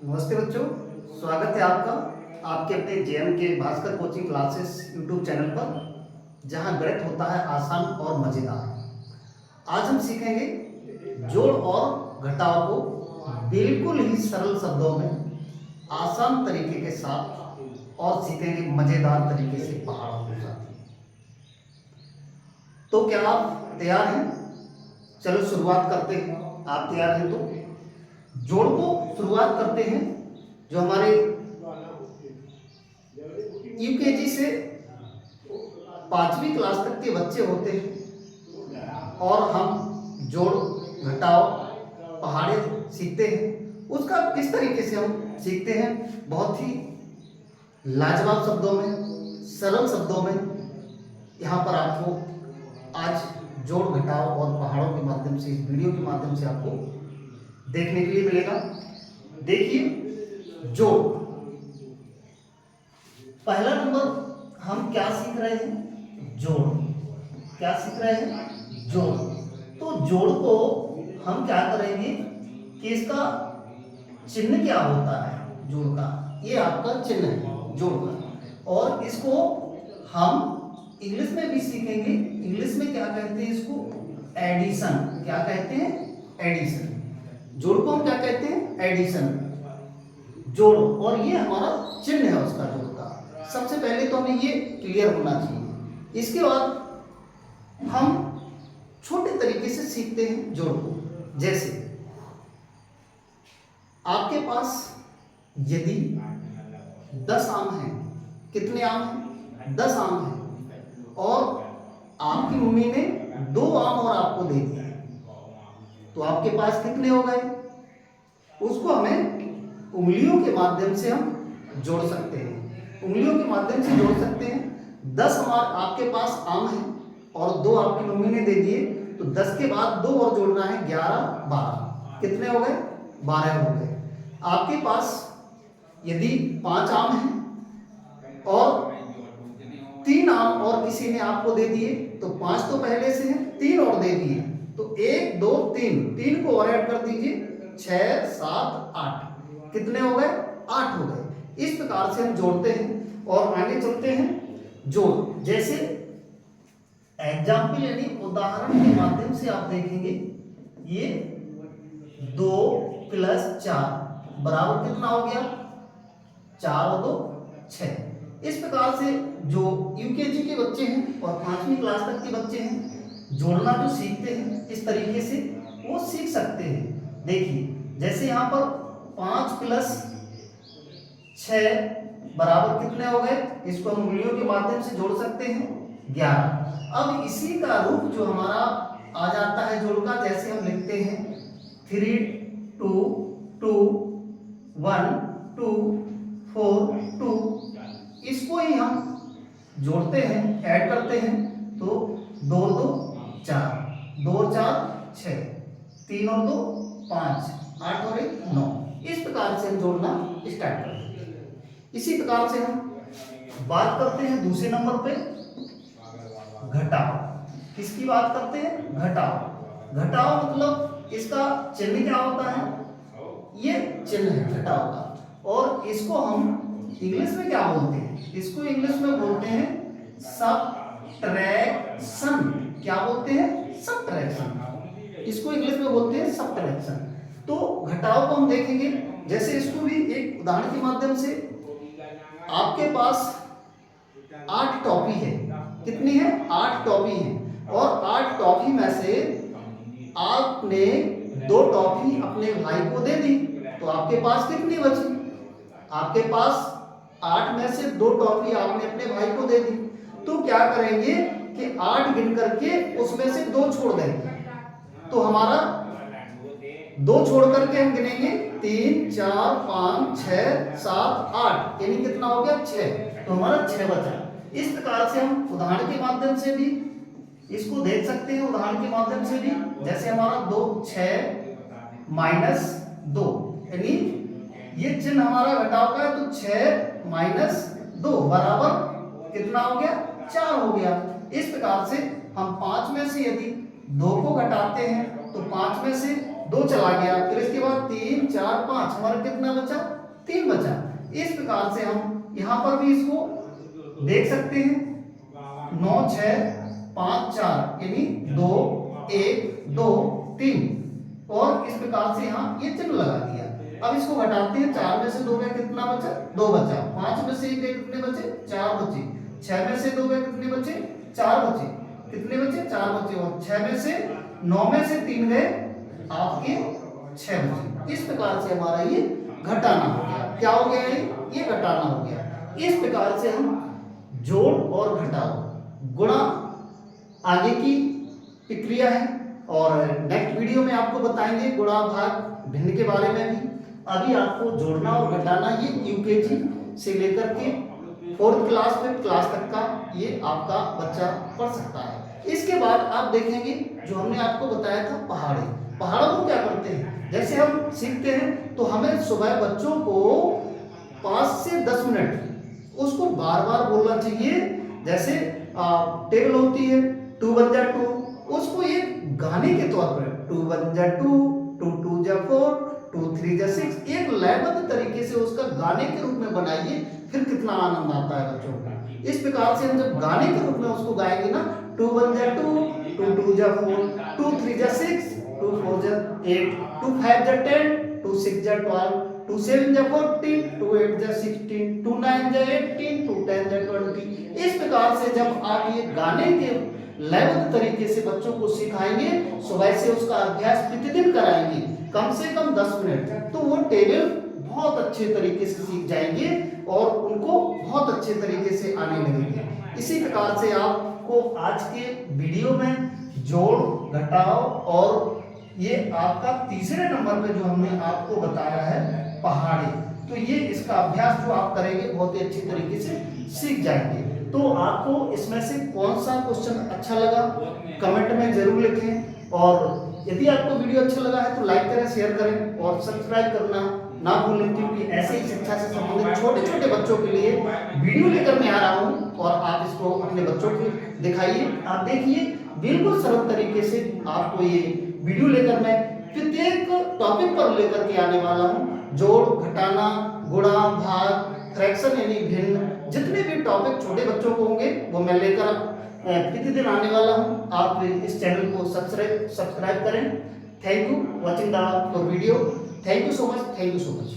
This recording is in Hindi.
नमस्ते बच्चों, स्वागत है आपका आपके अपने जेएम के Bhaskar coaching classes YouTube channel पर, जहां गणित होता है आसान और मजेदार। आज हम सीखेंगे जोड़ और घटाव को बिल्कुल ही सरल शब्दों में आसान तरीके के साथ, और सीखेंगे मजेदार तरीके से पहाड़ों के साथ। तो क्या आप तैयार हैं? चलो शुरुआत करते हैं। आप तैयार हैं तो जोड़ को शुरुआत करते हैं। जो हमारे यूकेजी से 5वीं क्लास तक के बच्चे होते हैं और हम जोड़ घटाव पहाड़े सीखते हैं, उसका किस तरीके से हम सीखते हैं, बहुत ही लाजवाब शब्दों में, सरल शब्दों में यहाँ पर आपको आज जोड़ घटाव और पहाड़ों के माध्यम से, इस वीडियो के माध्यम से आपको देखने के लिए मिलेगा। देखिए जोड़, पहला नंबर हम क्या सीख रहे हैं? जोड़। क्या सीख रहे हैं? जोड़। तो जोड़ को हम क्या करेंगे कि इसका चिन्ह क्या होता है जोड़ का, ये आपका चिन्ह है जोड़ का। और इसको हम इंग्लिश में भी सीखेंगे। इंग्लिश में क्या कहते हैं इसको? एडिशन। क्या कहते हैं? एडिशन। जोड़ को हम क्या कहते हैं? एडिशन। जोड़, और ये हमारा चिन्ह है उसका, जोड़ का। सबसे पहले तो हमें ये क्लियर होना चाहिए। इसके बाद हम छोटे तरीके से सीखते हैं जोड़ को। जैसे आपके पास यदि 10 आम हैं, कितने आम हैं? 10 आम हैं, और आपकी मम्मी ने 2 आम और आपको दे दिए, तो आपके पास कितने हो गए? उसको हमें उंगलियों के माध्यम से हम जोड़ सकते हैं। उंगलियों के माध्यम से जोड़ सकते हैं। 10 आपके पास आम है और 2 आपकी मम्मी ने दे दिए, तो 10 के बाद 2 और जोड़ना है, 11 12। कितने हो गए? 12 हो गए। आपके पास यदि 5 आम हैं और 3 आम और किसी ने आपको दे दिए, तो 5 तो पहले से हैं, 3 और दे दिए, तो 1 2 3 को और ऐड कर दीजिए, 6 7 8। कितने हो गए? 8 हो गए। इस प्रकार से हम जोड़ते हैं और आगे चलते हैं। जोड़ जैसे एग्जाम्पल यानी उदाहरण के माध्यम से आप देखेंगे, ये 2 + 4 बराबर कितना हो गया? 4 और 2 6। इस प्रकार से जो यूकेजी के बच्चे हैं और 5वीं क्लास तक के बच्चे हैं, जोड़ना जो सीखते हैं इस तरीके से, वो सीख सकते हैं। देखिए जैसे यहाँ पर 5 + 6 बराबर कितने हो गए? इसको हम उंगलियों के माध्यम से जोड़ सकते हैं, 11। अब इसी का रूप जो हमारा आ जाता है जोड़ का, जैसे हम लिखते हैं 3 2 2 1 2 4 2, इसको ही हम जोड़ते हैं, ऐड करते हैं, तो 2 2 4, 2 4 6, 3 और 2 5, 8 और 1 9। इस प्रकार से हम जोड़ना स्टार्ट करते हैं। इसी प्रकार से हम बात करते हैं दूसरे नंबर पे, घटाव। किसकी बात करते हैं? घटाव। घटाव मतलब इसका चिन्ह क्या होता है? ये चिन्ह है घटाव का, और इसको हम इंग्लिश में क्या बोलते हैं? इसको इंग्लिश में बोलते हैं सबट्रैक्शन। क्या बोलते हैं? सबट्रैक्शन। इसको इंग्लिश में बोलते हैं सबट्रैक्शन। तो घटाव को हम देखेंगे, जैसे इसको भी एक उदाहरण के माध्यम से, आपके पास 8 टॉफी है। कितनी है? 8 टॉफी है, और 8 टॉफी में से आपने 2 टॉफी अपने भाई को दे दी, तो आपके पास कितनी बची? आपके पास 8 में से 2 टॉफी आपने अपने भाई को दे दी, तो क्या करेंगे कि 8 गिन करके उसमें से 2 छोड़ देंगे, तो हमारा 2 छोड़ करके हम गिनेंगे 3 4 5 6 7 8, यानी कितना हो गया? 6। तो हमारा 6 बचा। इस प्रकार से हम उदाहरण के माध्यम से भी इसको देख सकते हैं, उदाहरण के माध्यम से भी, जैसे हमारा 2 6 - 2, यानी ये चिन्ह हमारा घटाव का है, तो 6 - 2 बराबर कितना हो गया? 4 हो गया। इस प्रकार से हम 5 में से यदि 2 को घटाते हैं, तो 5 में से 2 चला गया, फिर इसके बाद 3 4 5, हमारा कितना बचा? 3 बचा। इस प्रकार से हम यहाँ पर भी इसको देख सकते हैं, 9 6 5 4 यानी 2 1 2 3, और इस प्रकार से यहाँ ये चिन्ह लगा दिया। अब इसको घटाते हैं, 4 में से 2 गए, कितना बचा? 2 बचा। 5 में से 1 गए, कितने बचे? 4 बचे। 6 में से 2 गए, कितने बचे? 4 बचे। कितने बचे? 4 बचे। और 6 में से 9 में से 3 गए, आपके 6 बचे। इस प्रकार से हमारा ये घटाना हो गया। क्या हो गया? ये घटाना हो गया। इस प्रकार से हम जोड़ और घटाओ गुणा आगे की प्रक्रिया है, और नेक्स्ट वीडियो में आपको बताएंगे गुणा भाग भिन्न के बारे में भी। अभी आपको जोड़ना और घटाना ये यूकेजी से लेकर के 4th क्लास 5th क्लास तक का ये आपका बच्चा पढ़ सकता है। इसके बाद आप देखेंगे जो हमने आपको बताया था पहाड़ी। पहाड़ों को क्या करते हैं, जैसे हम सीखते हैं तो हमें सुबह बच्चों को 5 से 10 मिनट उसको बार बार बोलना चाहिए। जैसे टेबल होती है 2 1 जा 2, उसको एक गाने के तौर पर 2 1 जा 2, 2 2 जा 4, 2 3 जा 6, एक लयबद्ध तरीके से उसका गाने के रूप में बनाइए, फिर कितना आनंद आता है बच्चों को। इस प्रकार से हम जब गाने के रूप में उसको गाएंगे ना, 2 1 जा 2, 2 2 जा 4, 2 3 जा 6, 2 4 जा 8, 2 5 जा 10, 2 6 जा 12, 2 7 जा 14, 2 8 जा 16, 2 9 जा 18, 2 10 जा 20। इस प्रकार से जब आप ये गाने के लयबद्ध तरीके से बच्चों को सिखाएंगे, सुबह से उसका अभ्यास प्रतिदिन कराएंगे कम से कम 10 मिनट, तो वो टेबल बहुत अच्छे तरीके से सीख जाएंगे और उनको बहुत अच्छे तरीके से आने लगेंगे। इसी प्रकार से आपको आज के वीडियो में जोड़ घटाओ और ये आपका तीसरे नंबर पे जो हमने आपको बताया है पहाड़ी, तो ये इसका अभ्यास जो आप करेंगे बहुत ही अच्छी तरीके से सीख जाएंगे। तो आपको इसमें से कौन सा क्वेश्चन अच्छा लगा कमेंट में जरूर लिखें, और यदि आपको वीडियो अच्छा लगा है तो लाइक करें, शेयर करें और सब्सक्राइब करना ना भूलें, क्योंकि ऐसे ही शिक्षा से संबंधित छोटे छोटे बच्चों के लिए वीडियो लेकर मैं आ रहा हूँ और आप इसको अपने बच्चों को दिखाइए। आप देखिए बिल्कुल सरल तरीके से आपको ये वीडियो लेकर मैं प्रत्येक टॉपिक पर लेकर के आने वाला हूँ। जोड़ घटाना, गुणा भाग, फ्रैक्शन यानी भिन्न, जितने भी टॉपिक छोटे बच्चों को होंगे वो मैं लेकर प्रतिदिन आने वाला हूँ। आप इस चैनल को सब्सक्राइब करें। Thank you watching the video. Thank you so much.